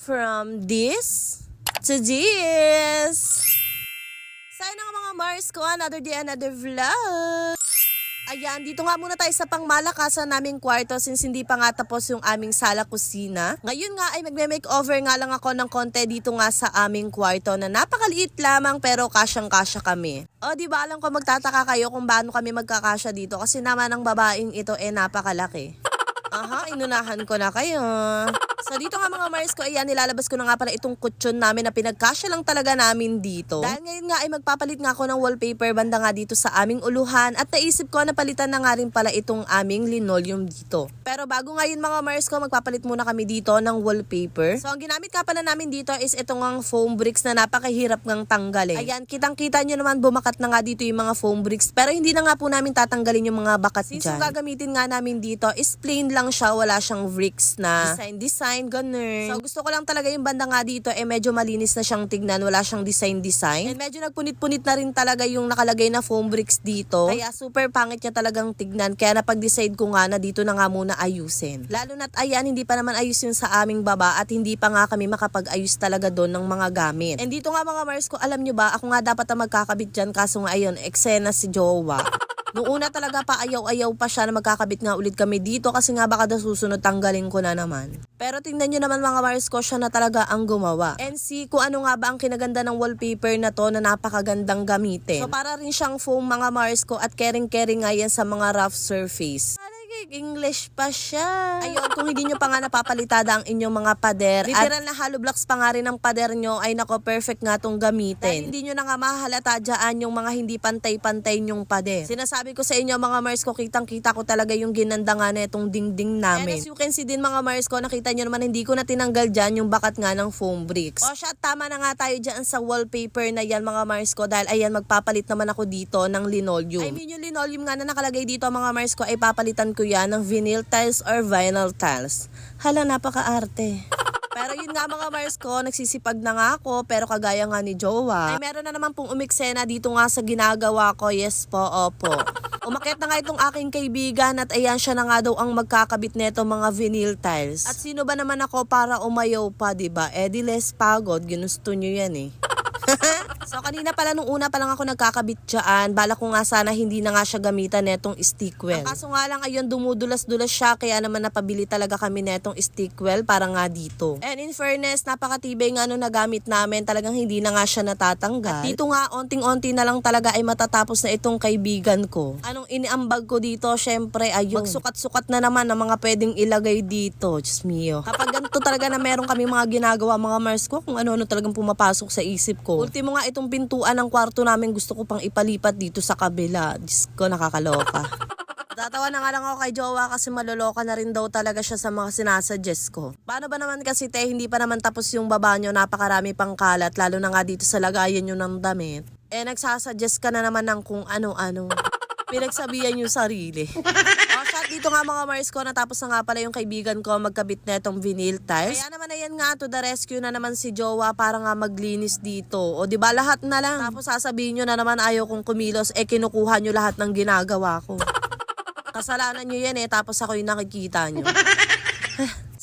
From this to this. Sana nga mga Mars ko, another day, another vlog. Ayan, dito nga muna tayo sa pangmalakasan naming kwarto since hindi pa nga tapos yung aming sala kusina. Ngayon nga ay magme-makeover nga lang ako ng konti dito nga sa aming kwarto na napakaliit lamang pero kasyang-kasya kami. O di ba alam ko magtataka kayo kung paano kami magkakasya dito kasi naman ang babaeng ito napakalaki. Aha, inunahan ko na kayo. So dito nga mga Mars ko, ayan, nilalabas ko na nga pala itong kutsyon namin na pinagkasya lang talaga namin dito. Dahil ngayon nga ay magpapalit nga ako ng wallpaper banda nga dito sa aming uluhan at naisip ko na palitan na nga rin pala itong aming linoleum dito. Pero bago ngayon mga Mars ko, magpapalit muna kami dito ng wallpaper. So ang ginamit nga pala namin dito is itong ang foam bricks na napakahirap ngang tanggalin. Ayan, kitang-kita nyo naman bumakat na nga dito yung mga foam bricks pero hindi na nga po namin tatanggalin yung mga bakat dyan. Since yung gagamitin nga namin dito is plain lang siya, wala siyang bricks na design, ganun. So gusto ko lang talaga yung banda nga dito medyo malinis na siyang tignan, wala siyang design. And medyo nagpunit-punit na rin talaga yung nakalagay na foam bricks dito. Kaya super pangit niya talagang tignan, kaya napag-decide ko nga na dito na nga muna ayusin. Lalo na't ayan, hindi pa naman ayos yun sa aming baba at hindi pa nga kami makapag-ayos talaga doon ng mga gamit. And dito nga mga Mars ko, alam nyo ba, ako nga dapat na magkakabit dyan kaso nga ayun, eksena si Jowa. Noong una talaga pa ayaw-ayaw pa siya na magkakabit nga ulit kami dito kasi nga baka susunod tanggalin ko na naman. Pero tingnan nyo naman mga Mars ko, siya na talaga ang gumawa. And see kung ano nga ba ang kinaganda ng wallpaper na to na napakagandang gamitin. So para rin siyang foam mga Mars ko at caring-caring nga yan sa mga rough surface. English pa siya. Ayun, kung hindi nyo pa nga napapalitada ang inyong mga pader literal na hollow blocks pa nga rin ang pader nyo, ay nako perfect nga tong gamitin. Dahil hindi nyo na nga mahalata dyan yung mga hindi pantay-pantay nyong pader. Sinasabi ko sa inyo mga Mars ko, kitang-kita ko talaga yung ginanda nga na itong dingding namin. And as you can see din mga Mars ko, nakita nyo naman hindi ko na tinanggal dyan yung bakat nga ng foam bricks. O siya, tama na nga tayo dyan sa wallpaper na yan mga Mars ko dahil ayan, magpapalit naman ako dito ng linoleum. I mean yung linoleum nga na nakalagay dito mga Mars ko ay papalitan ko yan ng vinyl tiles or vinyl tiles. Hala, napaka-arte. Pero yun nga mga Mars ko, nagsisipag na nga ako pero kagaya nga ni Jowa ay meron na naman pong umiksena dito nga sa ginagawa ko. Yes po, opo. Umakyat na nga itong aking kaibigan at ayan siya na nga daw ang magkakabit neto mga vinyl tiles. At sino ba naman ako para umayaw pa, diba? Di less pagod, ginusto nyo yan So kanina pala nung una pa lang ako nagkakabit dyan, bala ko nga sana hindi na nga siya gamitan netong stickwell. Ang kaso nga lang ayun, dumudulas-dulas siya kaya naman napabili talaga kami netong stickwell para nga dito. And in fairness, napakatibay nga nung nagamit namin, talagang hindi na nga siya natatanggal. At dito nga, onting-onti na lang talaga ay matatapos na itong kaibigan ko. Anong iniambag ko dito? Syempre, ayun, magsukat-sukat na naman ng mga pwedeng ilagay dito. Diyos mio. Kapag ganito talaga na meron kami mga ginagawa mga Mars ko, kung ano-ano talagang pumapasok sa isip ko. Ultimo nga itong pintuan ng kwarto namin gusto ko pang ipalipat dito sa kabila. Diyos ko, nakakaloka. Tatawa na nga lang ako kay Jowa kasi maloloka na rin daw talaga siya sa mga sinasuggest ko. Paano ba naman kasi hindi pa naman tapos yung baba nyo, napakarami pang kalat, lalo na nga dito sa lagayan nyo ng damit. Nagsasuggest ka na naman ng kung ano-ano. Pinagsabihan yung sarili. Dito nga mga Mars ko, natapos na nga pala yung kaibigan ko magkabit na itong vinyl tiles. Kaya naman ayan nga, to the rescue na naman si Jowa para nga maglinis dito. O diba lahat na lang. Tapos sasabihin nyo na naman ayaw kong kumilos, kinukuha nyo lahat ng ginagawa ko. Kasalanan nyo yan tapos ako yung nakikita nyo.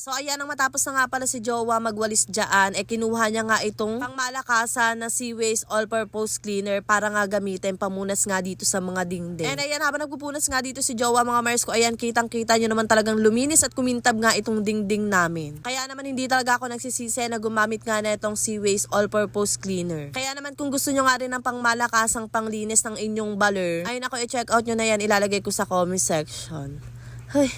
So ayan, nang matapos na nga pala si Jowa magwalis dyan, kinuha niya nga itong pangmalakasan na Seaways all-purpose cleaner para nga gamitin pamunas nga dito sa mga dingding. And ayan, habang nagpupunas nga dito si Jowa mga Mars ko, ayan, kitang-kita nyo naman talagang luminis at kumintab nga itong dingding namin. Kaya naman hindi talaga ako nagsisisi na gumamit nga na itong Seaways all-purpose cleaner. Kaya naman kung gusto nyo nga rin ng pangmalakasang panglinis ng inyong baler, ayun ako, i-check out nyo na yan, ilalagay ko sa comment section. Hey.